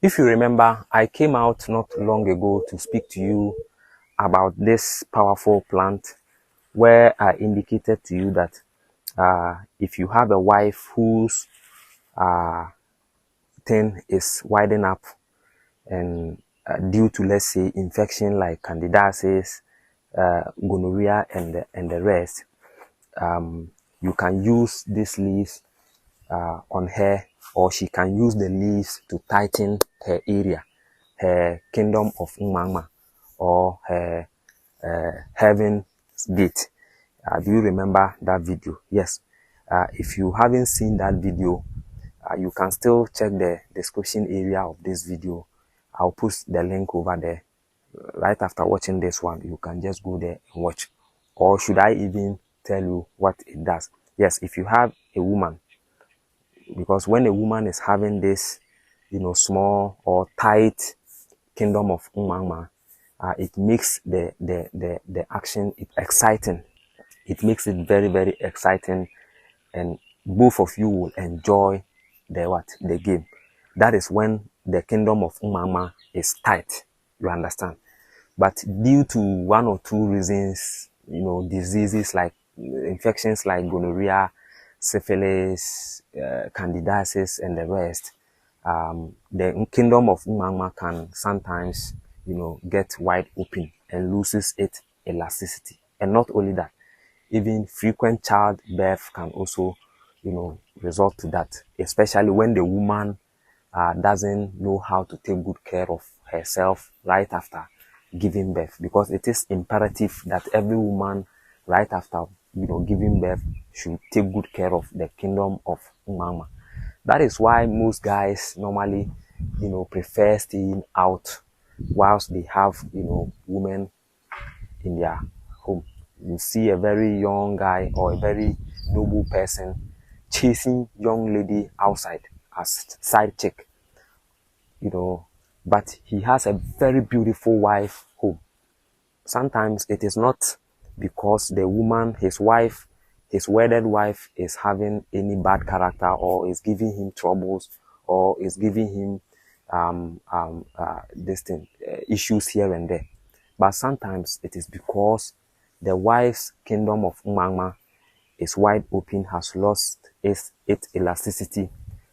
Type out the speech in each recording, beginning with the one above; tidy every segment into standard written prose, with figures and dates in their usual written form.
If you remember, I came out not long ago to speak to you about this powerful plant where I indicated to you that if you have a wife whose thing is widening up and due to, let's say, infection like candidiasis, gonorrhea, and the rest, you can use these leaves on her, or she can use the leaves to tighten her area, her kingdom of hmmm, or her heaven gate. Do you remember that video? Yes. If you haven't seen that video, you can still check the description area of this video. I'll post the link over there. Right after watching this one, you can just go there and watch. Or should I even tell you what it does? Yes, if you have a woman, because when a woman is having this, small or tight kingdom of hmmm, it makes the action exciting. It makes it very, very exciting, and both of you will enjoy the game. That is when the kingdom of hmmm is tight. You understand? But due to one or two reasons, diseases like infections like gonorrhea, syphilis, candidiasis, and the rest, the kingdom of hmmm can sometimes, get wide open and loses its elasticity. And not only that, even frequent childbirth can also, result to that, especially when the woman doesn't know how to take good care of herself right after giving birth, because it is imperative that every woman right after giving birth should take good care of the kingdom of hmmm. That is why most guys normally prefer staying out whilst they have women in their home. You see a very young guy or a very noble person chasing young lady outside as side chick, but he has a very beautiful wife home. Sometimes it is not because the woman, his wife, his wedded wife, is having any bad character or is giving him troubles or is giving him issues here and there. But sometimes it is because the wife's kingdom of hmmm is wide open, has lost its elasticity,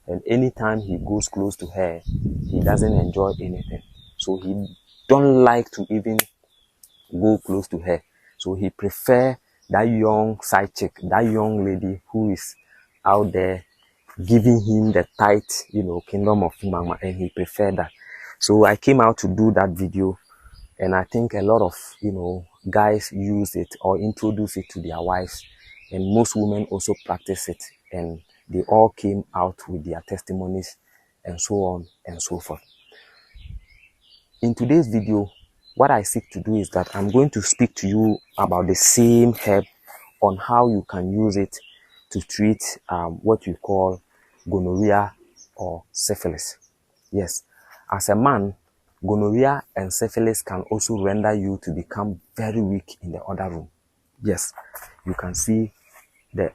and anytime he goes close to her, he doesn't enjoy anything. So he don't like to even go close to her. So he prefer that young side chick, that young lady who is out there giving him the tight, kingdom of hmmm, and he prefer that. So I came out to do that video, and I think a lot of, guys use it or introduce it to their wives, and most women also practice it, and they all came out with their testimonies and so on and so forth. In today's video, what I seek to do is that I'm going to speak to you about the same herb on how you can use it to treat what we call gonorrhea or syphilis. Yes, as a man, gonorrhea and syphilis can also render you to become very weak in the other room. Yes, you can see the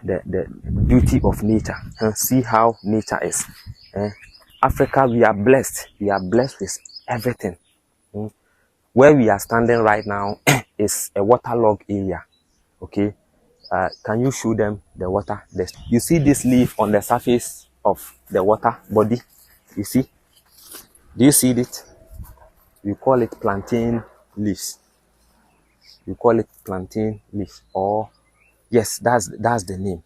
beauty of nature. See how nature is. Africa, we are blessed. We are blessed with everything. Where we are standing right now is a waterlogged area. Okay, can you show them the water? You see this leaf on the surface of the water body? You see? Do you see it? We call it plantain leaves. We call it plantain leaf, or yes, that's the name.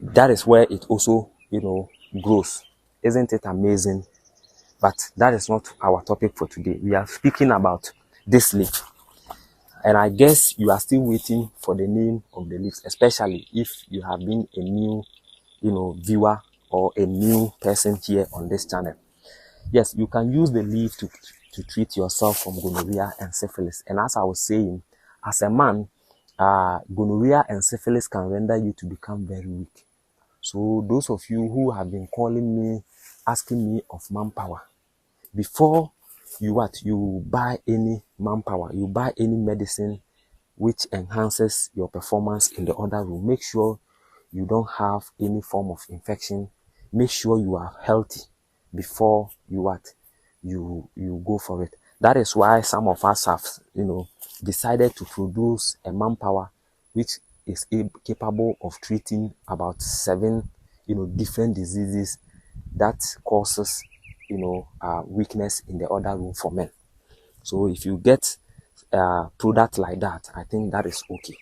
That is where it also, grows. Isn't it amazing? But that is not our topic for today. We are speaking about this leaf. And I guess you are still waiting for the name of the leaves, especially if you have been a new, viewer or a new person here on this channel. Yes, you can use the leaf to treat yourself from gonorrhea and syphilis. And as I was saying, as a man, gonorrhea and syphilis can render you to become very weak. So those of you who have been calling me, asking me of manpower, before you buy any manpower, you buy any medicine which enhances your performance in the other room, make sure you don't have any form of infection. Make sure you are healthy before you what you go for it. That is why some of us have decided to produce a manpower which is capable of treating about 7 different diseases that causes weakness in the other room for men. So if you get a product like that, I think that is okay.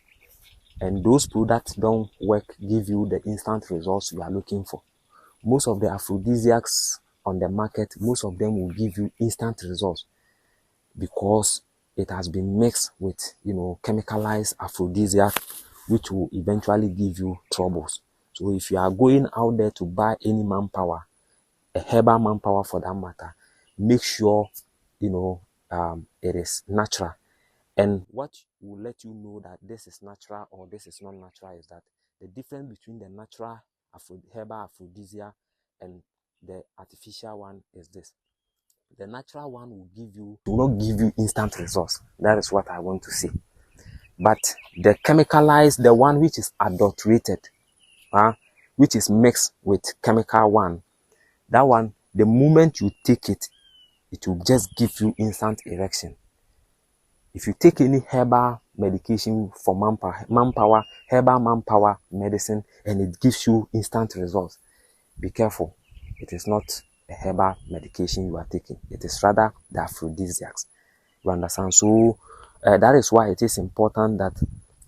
And those products don't give you the instant results you are looking for. Most of the aphrodisiacs on the market, most of them will give you instant results because it has been mixed with chemicalized aphrodisiac, which will eventually give you troubles. So if you are going out there to buy any manpower, a herbal manpower for that matter, make sure it is natural. And what will let you know that this is natural or this is not natural is that the difference between the natural herbal aphrodisiac and the artificial one is this. The natural one will not give you instant results. That is what I want to say. But the chemicalized, the one which is adulterated, which is mixed with chemical one, that one, the moment you take it, it will just give you instant erection. If you take any herbal medication for herbal manpower medicine, and it gives you instant results, be careful. It is not a herbal medication you are taking. It is rather the aphrodisiacs. You understand? So that is why it is important that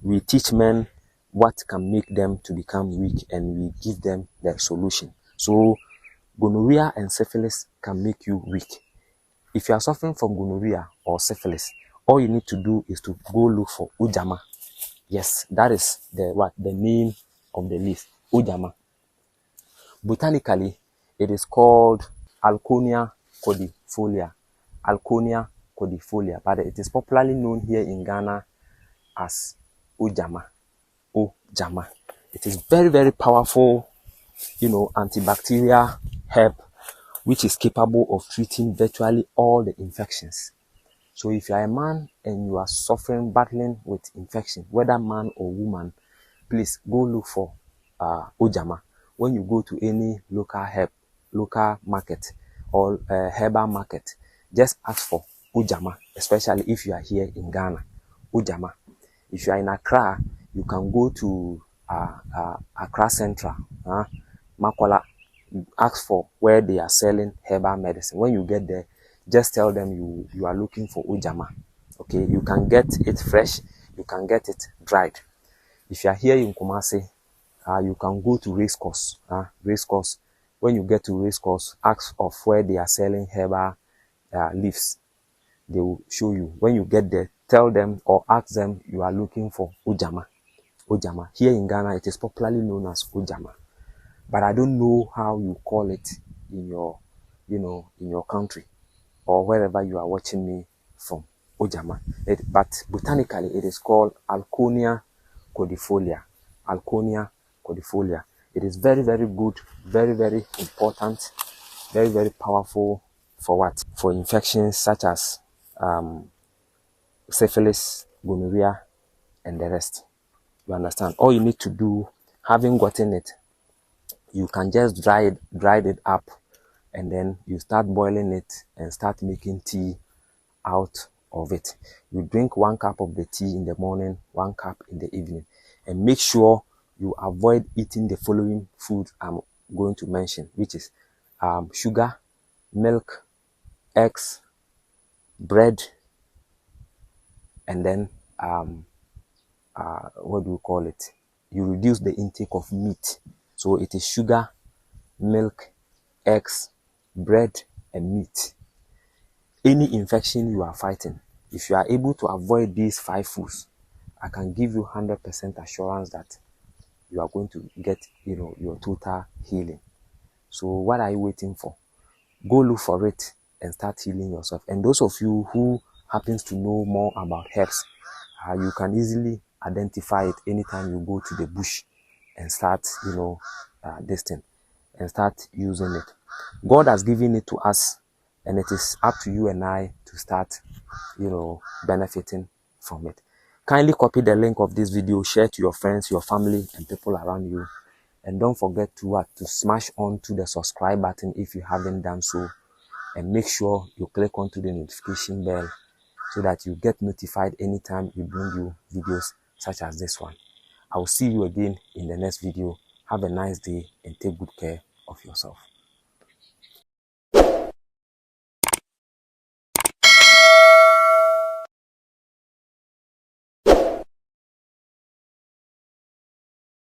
we teach men what can make them to become weak, and we give them the solution. So gonorrhea and syphilis can make you weak. If you are suffering from gonorrhea or syphilis, all you need to do is to go look for ujama. Yes, that is the name of the leaf, ujama. Botanically, it is called Alconia cordifolia. Alconia cordifolia, but it is popularly known here in Ghana as ujama. Ojama. It is very, very powerful, antibacterial herb, which is capable of treating virtually all the infections. So if you are a man and you are battling with infection, whether man or woman, please go look for ojama. When you go to any local market or herbal market, just ask for ojama, especially if you are here in Ghana. Ojama. If you are in Accra, you can go to Accra Central, Makola, ask for where they are selling herbal medicine. When you get there, just tell them you are looking for ojama. Okay, you can get it fresh, you can get it dried. If you are here in Kumasi, you can go to race course. When you get to race course, ask of where they are selling herbal leaves. They will show you. When you get there, tell them or ask them you are looking for ojama. Ojama. Here in Ghana, it is popularly known as ojama. But I don't know how you call it in your, in your country or wherever you are watching me from. Ojama. But botanically, it is called Alconia cordifolia. Alconia cordifolia. It is very, very good, very, very important, very, very powerful for what? For infections such as syphilis, gonorrhea, and the rest. You understand? All you need to do, having gotten it, you can just dry it up, and then you start boiling it and start making tea out of it. You drink 1 cup of the tea in the morning, 1 cup in the evening, and make sure you avoid eating the following food I'm going to mention, which is sugar, milk, eggs, bread, and then what do you call it? You reduce the intake of meat. So it is sugar, milk, eggs, bread, and meat. Any infection you are fighting, if you are able to avoid these 5 foods, I can give you 100% assurance that you are going to get, your total healing. So what are you waiting for? Go look for it and start healing yourself. And those of you who happens to know more about herbs, you can easily identify it anytime you go to the bush and start, this thing, and start using it. God has given it to us, and it is up to you and I to start, benefiting from it. Kindly copy the link of this video, share to your friends, your family, and people around you, And don't forget to what? To smash on to the subscribe button if you haven't done so. And make sure you click onto the notification bell so that you get notified anytime we bring you videos such as this one. I will see you again in the next video. Have a nice day and take good care of yourself.